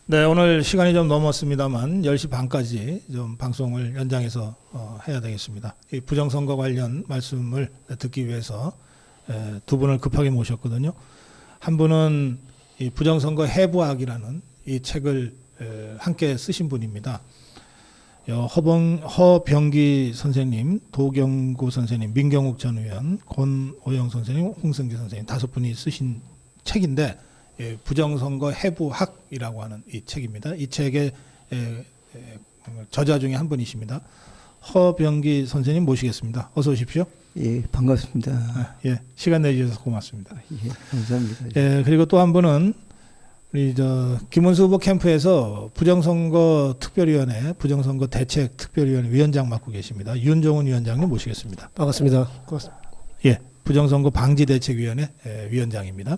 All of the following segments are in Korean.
네, 오늘 시간이 좀 넘었습니다만 10시 반까지 좀 방송을 연장해서 해야 되겠습니다. 이 부정선거 관련 말씀을 듣기 위해서 두 분을 급하게 모셨거든요. 한 분은 이 부정선거 해부학이라는 이 책을 함께 쓰신 분입니다. 허병기 선생님, 도경구 선생님, 민경욱 전 의원, 권오영 선생님, 홍승기 선생님 5분이 쓰신 책인데 부정선거 해부학이라고 하는 이 책입니다. 이 책의 저자 중에 한 분이십니다. 허병기 선생님 모시겠습니다. 어서 오십시오. 예, 반갑습니다. 예, 시간 내주셔서 고맙습니다. 예, 감사합니다. 예, 그리고 또 한 분은 우리 김문수 후보 캠프에서 부정선거 특별위원회, 부정선거 대책 특별위원회 위원장 맡고 계십니다. 윤종훈 위원장님 모시겠습니다. 반갑습니다. 고맙습니다. 예, 부정선거 방지대책위원회 위원장입니다.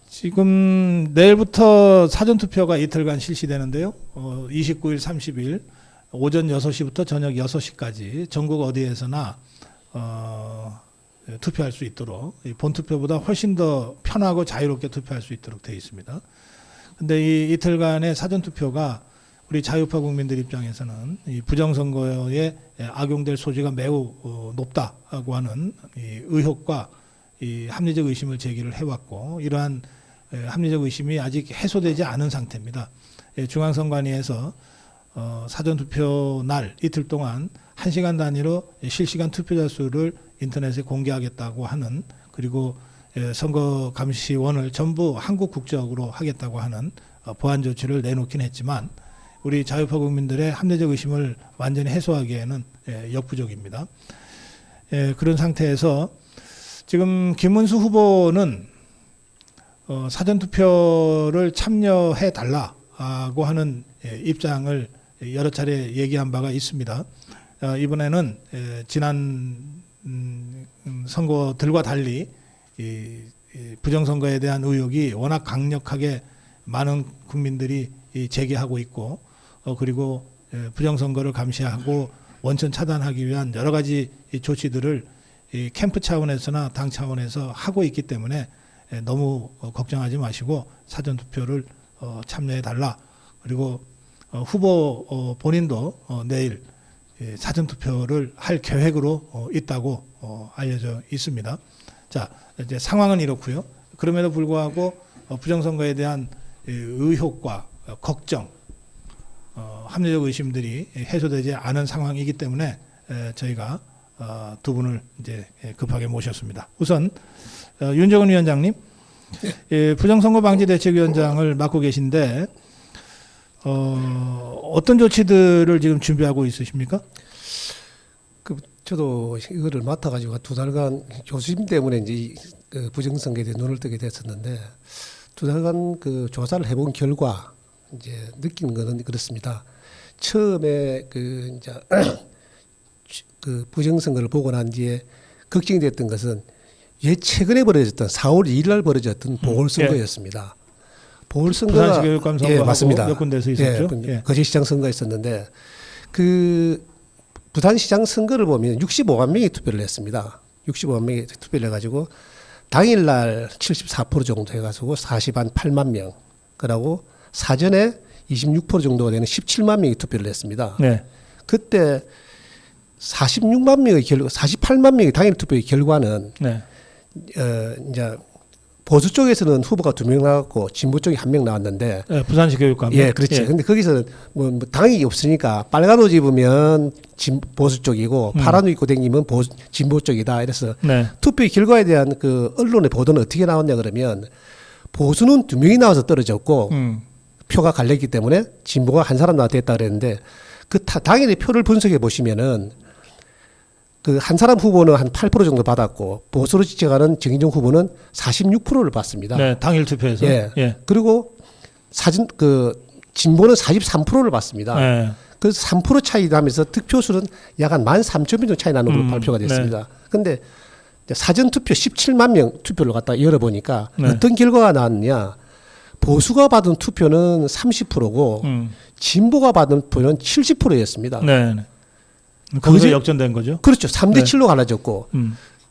지금 내일부터 사전투표가 이틀간 실시되는데요. 29일, 30일 오전 6시부터 저녁 6시까지 전국 어디에서나 투표할 수 있도록 본투표보다 훨씬 더 편하고 자유롭게 투표할 수 있도록 되어 있습니다. 그런데 이 이틀간의 사전투표가 우리 자유파 국민들 입장에서는 이 부정선거에 악용될 소지가 매우 높다고 하는 이 의혹과 이 합리적 의심을 제기를 해왔고 이러한 합리적 의심이 아직 해소되지 않은 상태입니다. 중앙선관위에서 사전투표 날 이틀 동안 1시간 단위로 실시간 투표자 수를 인터넷에 공개하겠다고 하는 그리고 선거감시원을 전부 한국 국적으로 하겠다고 하는 보완 조치를 내놓긴 했지만 우리 자유파 국민들의 합리적 의심을 완전히 해소하기에는 역부족입니다. 그런 상태에서 지금 김문수 후보는 사전투표를 참여해 달라고 하는 입장을 여러 차례 얘기한 바가 있습니다. 이번에는 지난 선거들과 달리 이 부정선거에 대한 의혹이 워낙 강력하게 많은 국민들이 제기하고 있고 그리고 부정선거를 감시하고 원천 차단하기 위한 여러 가지 조치들을 이 캠프 차원에서나 당 차원에서 하고 있기 때문에 너무 걱정하지 마시고 사전투표를 참여해 달라. 그리고 후보 본인도 내일 사전투표를 할 계획으로 있다고 알려져 있습니다. 자, 이제 상황은 이렇고요. 그럼에도 불구하고 부정선거에 대한 의혹과 걱정, 합리적 의심들이 해소되지 않은 상황이기 때문에 저희가 두 분을 이제 급하게 모셨습니다. 우선 윤종훈 위원장님, 부정선거 방지대책위원장을 맡고 계신데 어떤 조치들을 지금 준비하고 있으십니까? 저도 이거를 맡아가지고 2달간 조심 때문에 이제 그 부정선거에 대해 눈을 뜨게 됐었는데 2달간 그 조사를 해본 결과 이제 느낀 거는 그렇습니다. 처음에 그 이제 그 부정선거를 보고 난 뒤에 걱정이 됐던 것은 최근에 벌어졌던 4월 2일 날 벌어졌던 보궐선거였습니다. 보궐선거가 부산시 교육감 선거하고 맞습니다. 몇 군데서 있었죠. 거제시장 선거가 있었는데 그 부산시장 선거를 보면 65만 명이 투표를 했습니다. 65만 명이 투표를 해가지고 당일날 74% 정도 해가지고 48만 명, 그러고 사전에 26% 정도가 되는 17만 명이 투표를 했습니다. 네. 그때 46만 명의 48만 명의 당일 투표의 결과는 네. 이제 보수 쪽에서는 후보가 2명 나왔고 진보 쪽이 1명 나왔는데 부산시 교육감. 예, 그렇죠. 근데 거기서는 뭐 당이 없으니까 빨간 옷 입으면 보수 쪽이고 파란 옷 입고 다니면 진보 쪽이다. 이래서 투표의 결과에 대한 그 언론의 보도는 어떻게 나왔냐 그러면 보수는 2명이 나와서 떨어졌고 표가 갈렸기 때문에 진보가 한 사람 나왔다 그랬는데 그 당일의 표를 분석해 보시면은 그 한 사람 후보는 한 8% 정도 받았고 보수로 지적하는 정의정 후보는 46%를 받습니다. 네, 당일 투표에서. 예. 그리고 진보는 43%를 받습니다. 네. 그래서 3% 차이 나면서 득표수는 약 한 13,000명 정도 차이 나는 걸로 발표가 됐습니다. 그런데 사전 투표 17만 명 투표를 갖다 열어보니까 어떤 결과가 나왔느냐? 보수가 받은 투표는 30%고 진보가 받은 투표는 70%였습니다. 네. 거기서 역전된 거죠? 그렇죠. 3대 7로 갈라졌고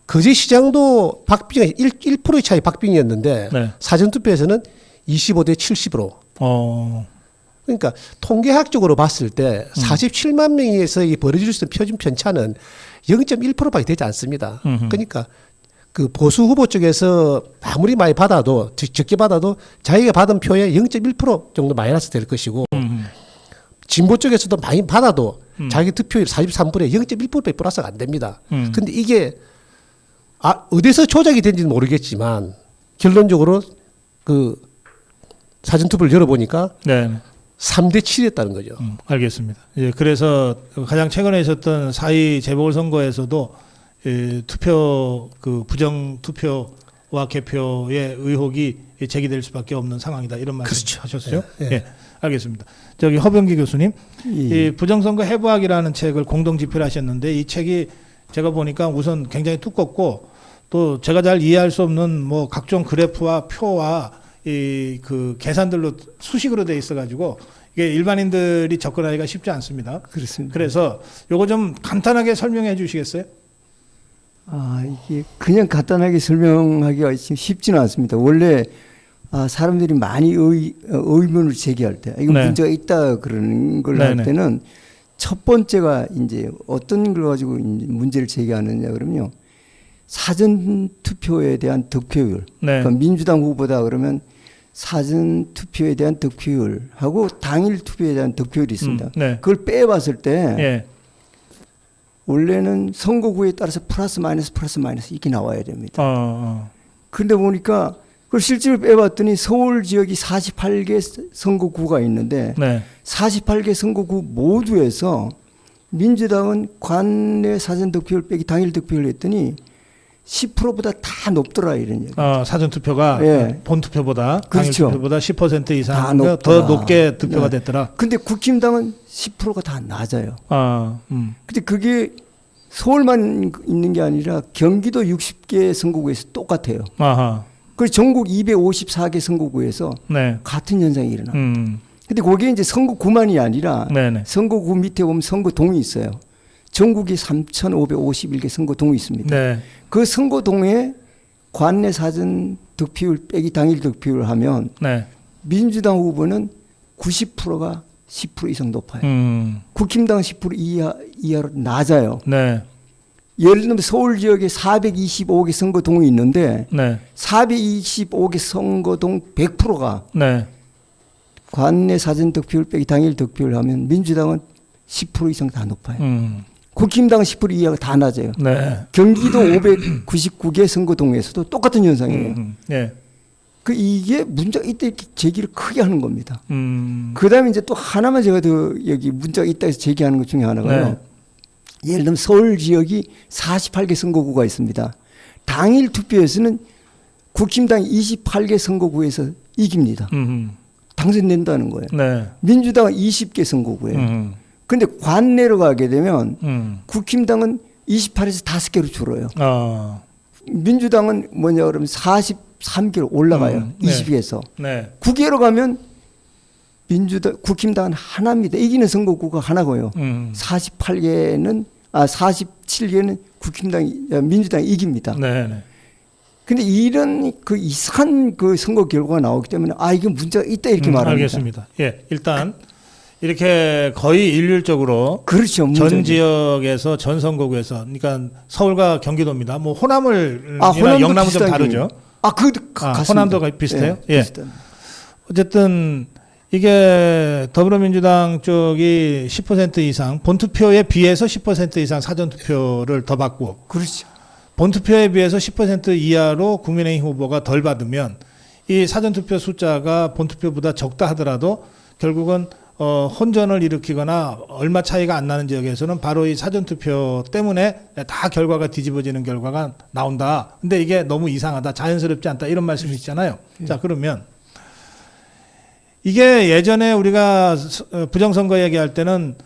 거제시장도 박빙이 1%의 차이 박빙이었는데 사전투표에서는 25대 70으로 그러니까 통계학적으로 봤을 때 47만 명에서 이 벌어질 수 있는 표준 편차는 0.1%밖에 되지 않습니다. 그러니까 그 보수 후보 쪽에서 아무리 많이 받아도 적게 받아도 자기가 받은 표의 0.1% 정도 마이너스 될 것이고 진보 쪽에서도 많이 받아도 자기 득표율 43%에 0.1%밖에 플러스가 안 됩니다. 근데 이게 어디서 조작이 된지는 모르겠지만 결론적으로 그 사전투표를 열어보니까 네. 3대 7이었다는 거죠. 알겠습니다. 예, 그래서 가장 최근에 있었던 4.2 재보궐선거에서도 투표 그 부정 투표와 개표의 의혹이 제기될 수밖에 없는 상황이다 이런 말씀 그렇죠. 하셨어요. 예. 예, 알겠습니다. 저기 허병기 교수님, 예. 이 부정선거 해부학이라는 책을 공동 집필 하셨는데 이 책이 제가 보니까 우선 굉장히 두껍고 또 제가 잘 이해할 수 없는 뭐 각종 그래프와 표와 이 그 계산들로 수식으로 돼 있어가지고 이게 일반인들이 접근하기가 쉽지 않습니다. 그렇습니다. 그래서 요거 좀 간단하게 설명해 주시겠어요? 이게 그냥 간단하게 설명하기가 쉽지는 않습니다. 원래 사람들이 많이 의문을 제기할 때 이거 네. 문제가 있다 그러는 걸 네네. 할 때는 첫 번째가 이제 어떤 걸 가지고 이제 문제를 제기하느냐 그러면요. 사전 투표에 대한 득표율. 네. 그러니까 민주당 후보다 그러면 사전 투표에 대한 득표율하고 당일 투표에 대한 득표율이 있습니다. 네. 그걸 빼봤을 때 예. 원래는 선거구에 따라서 플러스 마이너스 이게 나와야 됩니다. 그런데 보니까 그걸 실제로 빼봤더니 서울 지역이 48개 선거구가 있는데 네. 48개 선거구 모두에서 민주당은 관내 사전 득표율 빼기 당일 득표율 했더니 10%보다 다 높더라 이런 얘기. 사전 투표가 예. 본 투표보다 그렇죠. 당일 투표보다 10% 다 이상 높더라. 더 높게 득표가 네. 됐더라. 근데 국힘당은 10%가 다 낮아요. 근데 그게 서울만 있는 게 아니라 경기도 60개 선거구에서 똑같아요. 아하. 그리고 전국 254개 선거구에서 네. 같은 현상이 일어나. 음. 근데 거기에 이제 선거구만이 아니라 네네. 선거구 밑에 보면 선거동이 있어요. 전국에 3,551개 선거동이 있습니다. 네. 그 선거동에 관내 사전 득표율 빼기 당일 득표율 하면 네. 민주당 후보는 90%가 10% 이상 높아요. 국힘당은 10% 이하로 낮아요. 네. 예를 들면 서울 지역에 425개 선거동이 있는데 네. 425개 선거동 100%가 네. 관내 사전 득표율 빼기 당일 득표율 하면 민주당은 10% 이상 다 높아요. 국힘당은 10% 이하가 다 낮아요. 네. 경기도 599개 선거동에서도 똑같은 현상이에요. 예. 이게 문제가 있다 이렇게 제기를 크게 하는 겁니다. 음. 그다음에 이제 또 하나만 제가 더 여기 문제가 있다 해서 제기하는 것 중에 하나가요. 네. 예를 들면 서울 지역이 48개 선거구가 있습니다. 당일 투표에서는 국힘당이 28개 선거구에서 이깁니다. 당선된다는 거예요. 네. 민주당은 20개 선거구예요. 근데 관내로 가게 되면 국힘당은 28에서 5개로 줄어요. 민주당은 뭐냐 그러면 43개로 올라가요. 네. 20개에서. 네. 9개로 가면 국힘당은 하나입니다. 이기는 선거구가 하나고요. 47개는 민주당이 이깁니다. 네. 네. 근데 이런 그 이상한 그 선거 결과가 나오기 때문에 이게 문제가 있다 이렇게 말합니다. 알겠습니다. 예. 일단 이렇게 거의 일률적으로 그렇죠. 전 지역에서 전 선거구에서 그러니까 서울과 경기도입니다. 뭐 호남이나 영남은 좀 다르죠. 호남도 비슷해요? 예. 어쨌든 이게 더불어민주당 쪽이 10% 이상 본투표에 비해서 10% 이상 사전투표를 더 받고 그렇죠. 본투표에 비해서 10% 이하로 국민의힘 후보가 덜 받으면 이 사전투표 숫자가 본투표보다 적다 하더라도 결국은 혼전을 일으키거나 얼마 차이가 안 나는 지역에서는 바로 이 사전투표 때문에 다 결과가 뒤집어지는 결과가 나온다. 근데 이게 너무 이상하다. 자연스럽지 않다. 이런 말씀이시잖아요. 자, 그러면 이게 예전에 우리가 부정선거 얘기할 때는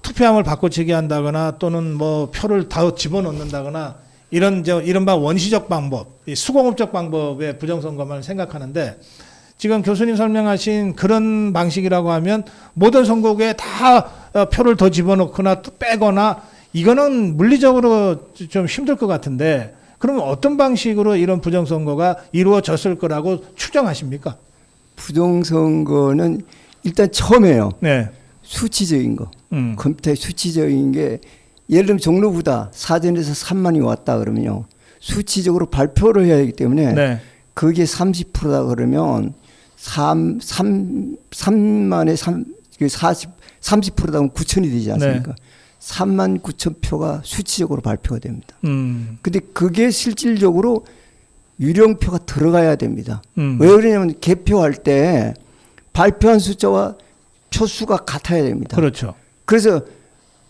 투표함을 바꿔치기 한다거나 또는 뭐 표를 다 집어넣는다거나 이른바 원시적 방법, 수공업적 방법의 부정선거만 생각하는데 지금 교수님 설명하신 그런 방식이라고 하면 모든 선거구에 다 표를 더 집어넣거나 또 빼거나 이거는 물리적으로 좀 힘들 것 같은데 그러면 어떤 방식으로 이런 부정선거가 이루어졌을 거라고 추정하십니까? 부정선거는 일단 처음에요. 네. 수치적인 거. 컴퓨터에 수치적인 게 예를 들면 종로구다 사전에서 3만이 왔다 그러면요. 수치적으로 발표를 해야 하기 때문에 네. 그게 30%다 그러면 3만에 30%다 그러면 9천이 되지 않습니까? 네. 3만 9천 표가 수치적으로 발표가 됩니다. 음. 근데 그게 실질적으로 유령표가 들어가야 됩니다. 음. 왜 그러냐면 개표할 때 발표한 숫자와 표수가 같아야 됩니다. 그렇죠. 그래서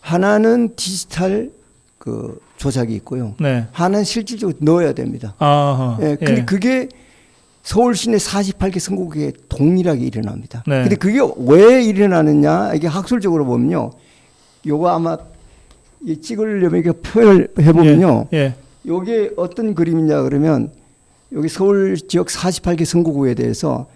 하나는 디지털 그 조작이 있고요. 네. 하나는 실질적으로 넣어야 됩니다. 아하. 예, 근데 그게 서울 시내 48개 선거구에 동일하게 일어납니다. 네. 근데 그게 왜 일어나느냐? 이게 학술적으로 보면요. 요거 아마 이 찍으려면 이렇게 표현을 해보면요. 예. 요게 어떤 그림이냐 그러면 여기 서울 지역 48개 선거구에 대해서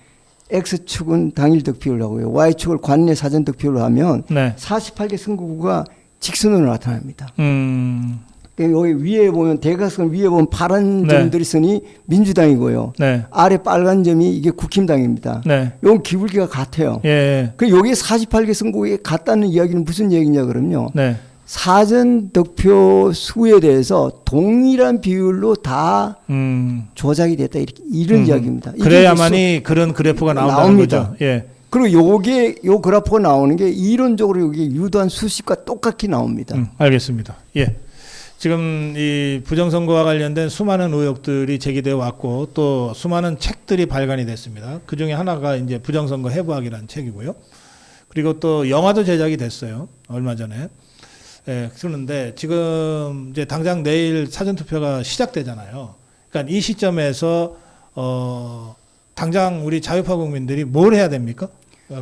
X축은 당일 득표를 하고요. Y축을 관내 사전 득표를 하면 네. 48개 선거구가 직선으로 나타납니다. 음. 여기 위에 보면 대각선 위에 보면 파란 네. 점들이 있으니 민주당이고요. 네. 아래 빨간 점이 이게 국힘당입니다. 네. 이건 기울기가 같아요. 예. 그 여기 48개 선거구에 같다는 이야기는 무슨 얘기냐 그러면요. 네. 사전 득표 수에 대해서 동일한 비율로 다 조작이 됐다 이런 이야기입니다. 이게 그래야만이 그런 그래프가 나온다는 나옵니다. 거죠. 예. 그리고 요게 요 그래프가 나오는 게 이론적으로 여기 유도한 수식과 똑같이 나옵니다. 알겠습니다. 예. 지금 이 부정선거와 관련된 수많은 의혹들이 제기되어 왔고 또 수많은 책들이 발간이 됐습니다. 그 중에 하나가 이제 부정선거 해부학이라는 책이고요. 그리고 또 영화도 제작이 됐어요. 얼마 전에. 예, 그러는데 지금 이제 당장 내일 사전투표가 시작되잖아요. 그러니까 이 시점에서 당장 우리 자유파 국민들이 뭘 해야 됩니까?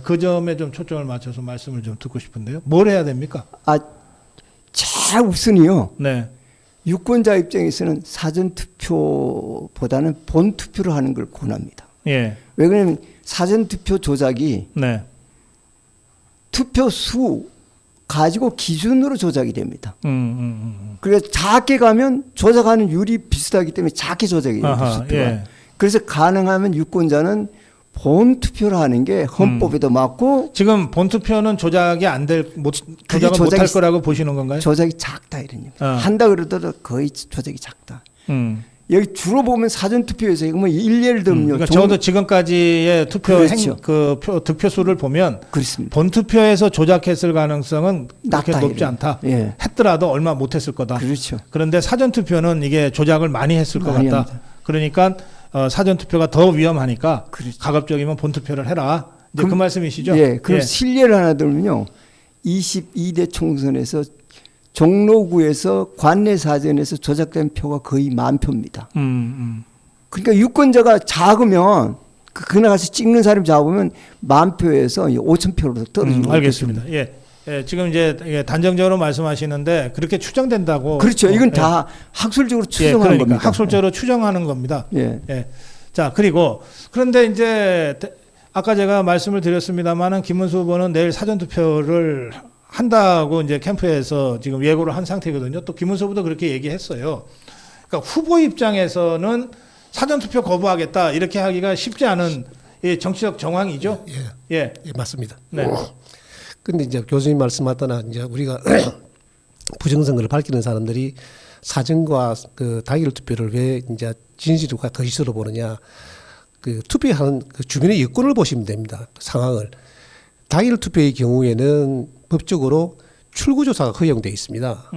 그 점에 좀 초점을 맞춰서 말씀을 좀 듣고 싶은데요. 뭘 해야 됩니까? 최우선이요. 네. 유권자 입장에서는 사전투표보다는 본투표를 하는 걸 권합니다. 예. 왜 그러냐면 사전투표 조작이 네. 투표 수 가지고 기준으로 조작이 됩니다. 그래서 작게 가면 조작하는 율이 비슷하기 때문에 작게 조작이 됩니다. 예. 그래서 가능하면 유권자는 본투표를 하는 게 헌법에도 맞고 지금 본투표는 조작은 못할 거라고 보시는 건가요? 조작이 작다 이런 얘기입니다. 한다 그러더라도 거의 조작이 작다. 여기 주로 보면 사전투표에서 뭐 일례를 들면요. 그러니까 적어도 지금까지의 투표 그렇죠. 득표수를 보면 그렇습니다. 본투표에서 조작했을 가능성은 그렇게 낮다, 높지 않다. 예. 했더라도 얼마 못했을 거다. 그렇죠. 그런데 사전투표는 이게 조작을 많이 했을 것 많이 같다. 합니다. 그러니까 사전투표가 더 위험하니까 그렇죠. 가급적이면 본투표를 해라. 이제 그 말씀이시죠? 예. 그럼 실례를 하나 들면요. 22대 총선에서 종로구에서 관내 사전에서 조작된 표가 거의 10,000표입니다. 그러니까 유권자가 작으면 그날 가서 찍는 사람이 작으면 10,000표에서 5,000표로 떨어지는 거죠. 알겠습니다. 예. 예, 지금 이제 단정적으로 말씀하시는데 그렇게 추정된다고. 그렇죠. 이건 다 학술적으로 추정하는 그러니까 겁니다. 학술적으로 추정하는 겁니다. 예. 예. 자, 그런데 이제 아까 제가 말씀을 드렸습니다만은 김문수 후보는 내일 사전투표를 한다고 이제 캠프에서 지금 예고를 한 상태거든요. 또 김문수 후보도 그렇게 얘기했어요. 그러니까 후보 입장에서는 사전투표 거부하겠다 이렇게 하기가 쉽지 않은 정치적 정황이죠. 예, 맞습니다. 네. 근데 이제 교수님 말씀하더나 이제 우리가 부정선거를 밝히는 사람들이 사전과 그 당일 투표를 왜 이제 진실과 거짓으로 보느냐. 그 투표하는 그 주변의 여건을 보시면 됩니다. 상황을. 당일 투표의 경우에는 법적으로 출구조사가 허용되어 있습니다.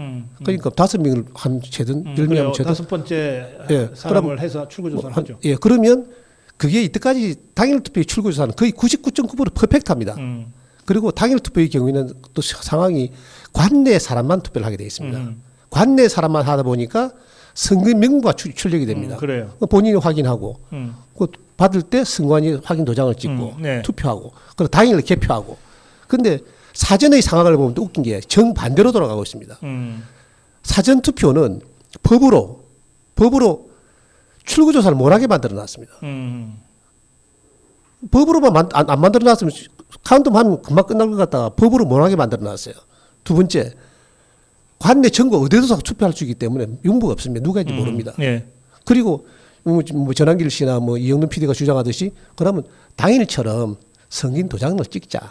그러니까 5명을 한 채든 10명을 채든 5번째 사람을 해서 출구조사를 하죠. 예, 그러면 그게 이때까지 당일 투표의 출구조사는 거의 99.9% 퍼펙트합니다. 그리고 당일 투표의 경우에는 또 상황이 관내 사람만 투표를 하게 되어 있습니다. 관내 사람만 하다 보니까 선거 명부가 출력이 됩니다. 그래요. 본인이 확인하고 그 받을 때 선관위 확인 도장을 찍고 네. 투표하고 그리고 당일 개표하고. 그런데 사전의 상황을 보면 또 웃긴 게 정반대로 돌아가고 있습니다. 사전 투표는 법으로 출구조사를 못하게 만들어 놨습니다. 법으로만 안 만들어 놨으면 카운트만 하면 금방 끝날 것 같다가 법으로 못하게 만들어 놨어요. 두 번째, 관내 전국 어디서 투표할 수 있기 때문에 용부가 없습니다. 누가인지 모릅니다. 예. 그리고 뭐 전한길 씨나 뭐 이영돈 PD가 주장하듯이 그러면 당일처럼 선거인 도장을 찍자.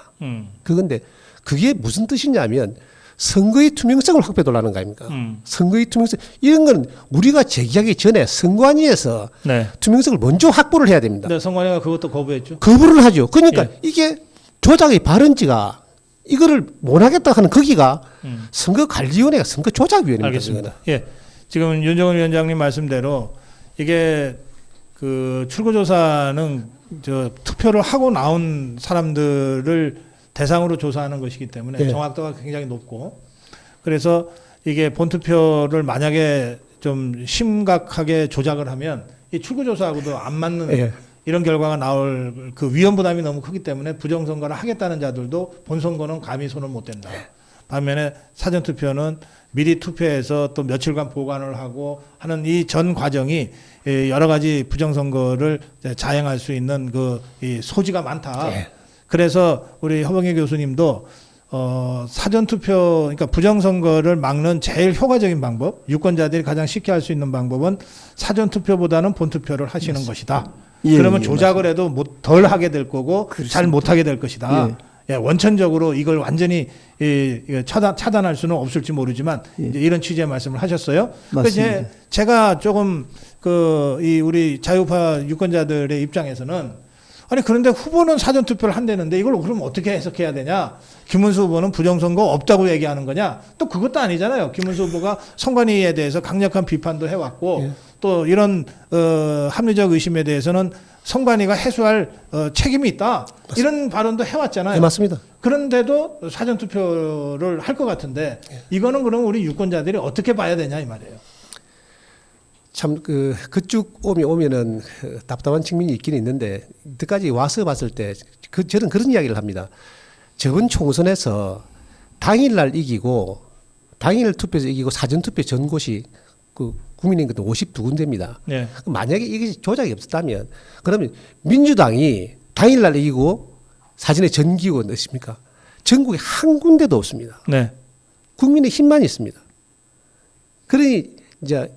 그건데 그게 무슨 뜻이냐면 선거의 투명성을 확보해달라는 거 아닙니까? 선거의 투명성 이런 건 우리가 제기하기 전에 선관위에서 네. 투명성을 먼저 확보를 해야 됩니다. 근데 선관위가 그것도 거부했죠. 거부를 하죠. 그러니까 예. 이게 조작의 발언지가 이거를 못 하겠다 하는 거기가 선거관리위원회가 선거조작위원회입니다. 알겠습니다. 예, 지금 윤정은 위원장님 말씀대로 이게 그 출구조사는 저 투표를 하고 나온 사람들을 대상으로 조사하는 것이기 때문에 예. 정확도가 굉장히 높고 그래서 이게 본투표를 만약에 좀 심각하게 조작을 하면 이 출구조사하고도 안 맞는 예. 이런 결과가 나올 그 위험 부담이 너무 크기 때문에 부정선거를 하겠다는 자들도 본선거는 감히 손을 못 댄다. 반면에 사전투표는 미리 투표해서 또 며칠간 보관을 하고 하는 이 전 과정이 여러 가지 부정선거를 자행할 수 있는 그 이 소지가 많다. 예. 그래서 우리 허봉희 교수님도 사전투표, 그러니까 부정선거를 막는 제일 효과적인 방법, 유권자들이 가장 쉽게 할 수 있는 방법은 사전투표보다는 본투표를 하시는 것이다. 예, 그러면 예, 조작을 해도 덜 하게 될 거고 그렇습니다. 잘 못하게 될 것이다. 예, 원천적으로 이걸 완전히 차단할 수는 없을지 모르지만 예. 이제 이런 취지의 말씀을 하셨어요. 그래서 맞습니다. 이제 제가 조금 이 우리 자유파 유권자들의 입장에서는 아니 그런데 후보는 사전 투표를 한다는데 이걸 그럼 어떻게 해석해야 되냐? 김문수 후보는 부정선거 없다고 얘기하는 거냐? 또 그것도 아니잖아요. 김문수 후보가 선관위에 대해서 강력한 비판도 해왔고 예. 또 이런 합리적 의심에 대해서는 선관위가 해소할 책임이 있다. 이런 발언도 해왔잖아요. 네, 맞습니다. 그런데도 사전 투표를 할 것 같은데 이거는 그럼 우리 유권자들이 어떻게 봐야 되냐 이 말이에요. 참 그쪽 오면은 답답한 측면이 있긴 있는데 여기까지 와서 봤을 때 저는 그런 이야기를 합니다. 저번 총선에서 당일날 이기고 당일 투표에서 이기고 사전 투표 전 곳이 그 국민의힘 52군데입니다. 네. 만약에 이게 조작이 없었다면 그러면 민주당이 당일날 이기고 사전에 전기고 넣습니까? 전국에 한 군데도 없습니다. 네. 국민의힘만 있습니다. 그러니 이제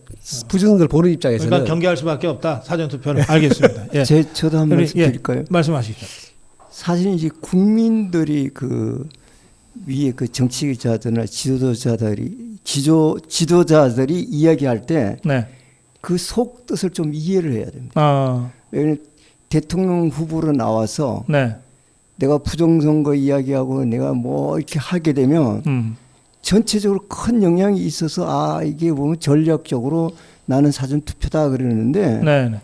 부정선거를 보는 입장에서는 그러니까 경계할 수밖에 없다. 사전 투표를 알겠습니다. 예. 저도 한 말씀 드릴까요? 말씀하시죠. 사실 이제 국민들이 그 위에 그 정치자들이나 지도자들이 이야기할 때 그 네. 속 뜻을 좀 이해를 해야 됩니다. 아, 왜냐하면 대통령 후보로 나와서 네. 내가 부정선거 이야기하고 내가 뭐 이렇게 하게 되면 전체적으로 큰 영향이 있어서 이게 보면 전략적으로 나는 사전투표다 그러는데 네. 네.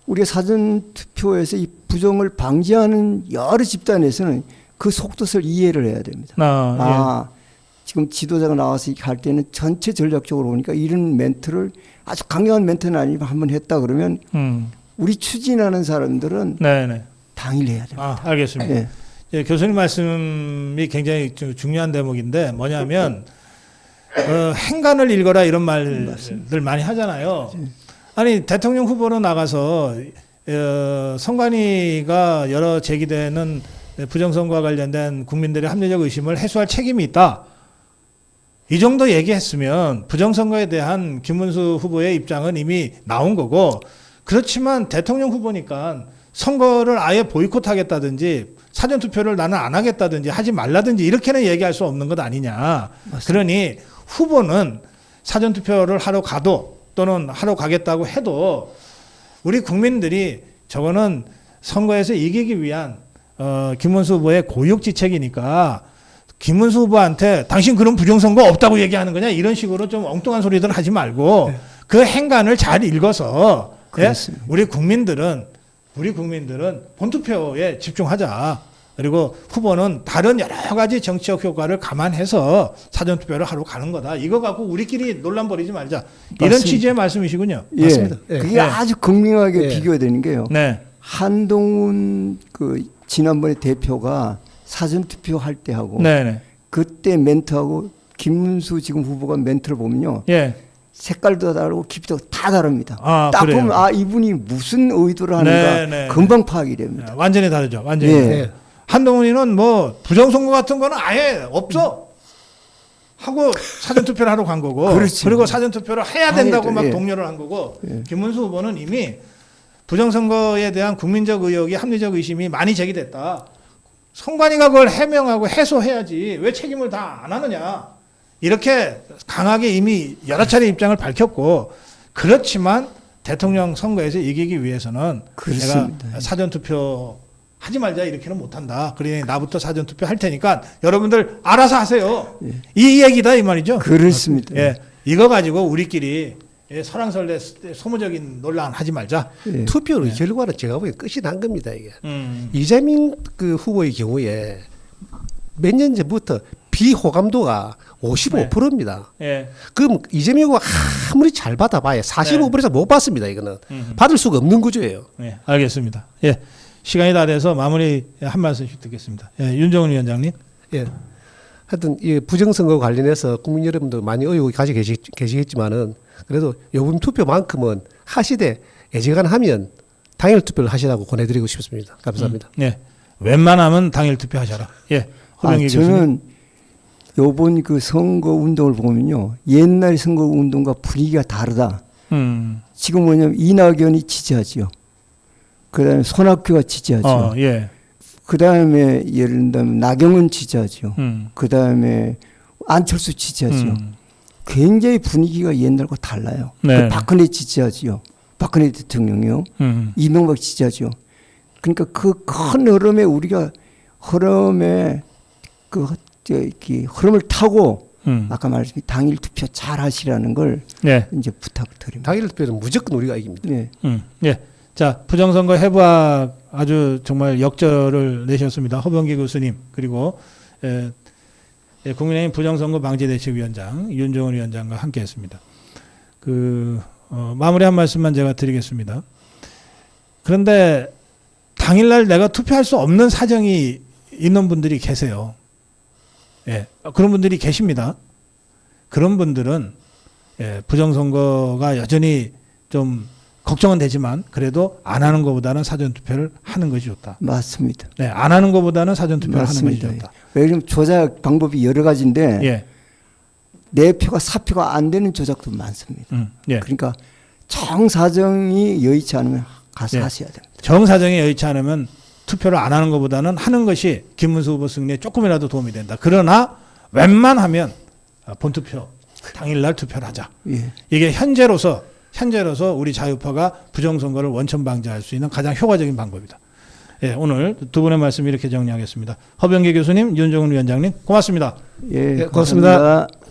우리가 사전투표에서 이 부정을 방지하는 여러 집단에서는 그 속뜻을 이해를 해야 됩니다. 지금 지도자가 나와서 할 때는 전체 전략적으로 보니까 이런 멘트를 아주 강력한 멘트는 아니지만 한번 했다 그러면 우리 추진하는 사람들은 네. 네. 당일 해야 됩니다. 알겠습니다. 네. 예, 교수님 말씀이 굉장히 중요한 대목인데 뭐냐면 행간을 읽어라 이런 말들 많이 하잖아요. 아니 대통령 후보로 나가서 선관위가 여러 제기되는 부정선거와 관련된 국민들의 합리적 의심을 해소할 책임이 있다. 이 정도 얘기했으면 부정선거에 대한 김문수 후보의 입장은 이미 나온 거고 그렇지만 대통령 후보니까 선거를 아예 보이콧하겠다든지 사전투표를 나는 안 하겠다든지 하지 말라든지 이렇게는 얘기할 수 없는 것 아니냐. 맞습니다. 그러니 후보는 사전투표를 하러 가도 또는 하러 가겠다고 해도 우리 국민들이 저거는 선거에서 이기기 위한 김문수 후보의 고육지책이니까 김문수 후보한테 당신 그런 부정선거 없다고 얘기하는 거냐 이런 식으로 좀 엉뚱한 소리들 하지 말고 그 행간을 잘 읽어서 우리 국민들은 본투표에 집중하자. 그리고 후보는 다른 여러 가지 정치적 효과를 감안해서 사전투표를 하러 가는 거다. 이거 갖고 우리끼리 논란 벌이지 말자. 이런 맞습니다. 취지의 말씀이시군요. 예, 맞습니다. 예. 그게 아주 극명하게 예. 비교되는 게요. 네. 한동훈 그 지난번에 대표가 사전투표 할 때 하고 네네. 그때 멘트하고 김문수 지금 후보가 멘트를 보면요. 예. 색깔도 다르고 깊이도 다 다릅니다. 딱 그래요. 보면 이분이 무슨 의도를 하는가 네. 금방 파악이 됩니다. 완전히 다르죠. 완전히. 예. 네. 한동훈이는 뭐 부정선거 같은 거는 아예 없어. 하고 사전투표를 하러 간 거고. 그렇지. 그리고 사전투표를 해야 된다고 해야죠. 막 예. 독려를 한 거고. 예. 김문수 후보는 이미 부정선거에 대한 국민적 의혹이 합리적 의심이 많이 제기됐다. 선관위가 그걸 해명하고 해소해야지 왜 책임을 다 안 하느냐. 이렇게 강하게 이미 여러 차례 입장을 밝혔고 그렇지만 대통령 선거에서 이기기 위해서는 그렇습니다. 내가 사전투표 하지 말자 이렇게는 못한다. 그러니 나부터 사전투표 할 테니까 여러분들 알아서 하세요. 예. 이 얘기다 이 말이죠. 그렇습니다. 예, 이거 가지고 우리끼리 설왕설래 소모적인 논란 하지 말자. 예. 투표 네. 결과는 제가 보기엔 끝이 난 겁니다 이게. 이재명 그 후보의 경우에 몇 년 전부터 비호감도가 55%입니다. 예. 그럼 이재명 후보가 아무리 잘 받아봐야 45%에서 못 받습니다 이거는. 받을 수가 없는 구조예요. 예, 알겠습니다. 예, 시간이 다 돼서 마무리 한 말씀씩 듣겠습니다. 예, 윤정은 위원장님. 예. 하여튼 이 부정선거 관련해서 국민 여러분들 많이 의혹이 가지고 계시겠지만은 그래도 요번 투표만큼은 하시되 애지간하면 당일 투표를 하시라고 권해드리고 싶습니다. 감사합니다. 예, 웬만하면 당일 투표하셔라. 예, 허병기 교수님. 저는 요번 그 선거 운동을 보면요. 옛날 선거 운동과 분위기가 다르다. 지금 뭐냐면 이낙연이 지지하지요. 그다음에 손학규가 지지하죠. 예. 그다음에 예를 들면 나경원 지지하죠. 음. 그다음에 안철수 지지하죠. 굉장히 분위기가 옛날과 달라요. 네. 그 박근혜 지지하지요. 박근혜 대통령이요. 이명박 지지하죠. 그러니까 그 큰 흐름에 우리가 흐름에 흐름을 타고 아까 말했듯이 당일 투표 잘 하시라는 걸 네. 이제 부탁을 드립니다. 당일 투표는 무조건 우리가 이깁니다. 네. 예. 자, 부정선거 해부학 아주 정말 역설을 내셨습니다. 허병기 교수님 그리고 국민의힘 부정선거 방지대책위원장 윤정은 위원장과 함께했습니다. 마무리 한 말씀만 제가 드리겠습니다. 그런데 당일날 내가 투표할 수 없는 사정이 있는 분들이 계세요. 예, 그런 분들이 계십니다. 그런 분들은 부정선거가 여전히 좀 걱정은 되지만 그래도 안 하는 것보다는 사전투표를 하는 것이 좋다. 맞습니다. 네, 안 하는 것보다는 사전투표를 하는 것이 좋다. 왜냐하면 조작 방법이 여러 가지인데 예, 내 표가 사표가 안 되는 조작도 많습니다. 예. 그러니까 정사정이 여의치 않으면 가서 예. 하셔야 됩니다. 정사정에 여의치 않으면 투표를 안 하는 것보다는 하는 것이 김문수 후보 승리에 조금이라도 도움이 된다. 그러나 웬만하면 본투표 당일날 투표를 하자. 예. 이게 현재로서 우리 자유파가 부정선거를 원천 방지할 수 있는 가장 효과적인 방법이다. 예, 오늘 두 분의 말씀 이렇게 정리하겠습니다. 허병기 교수님, 윤정은 위원장님 고맙습니다. 예, 고맙습니다. 고맙습니다.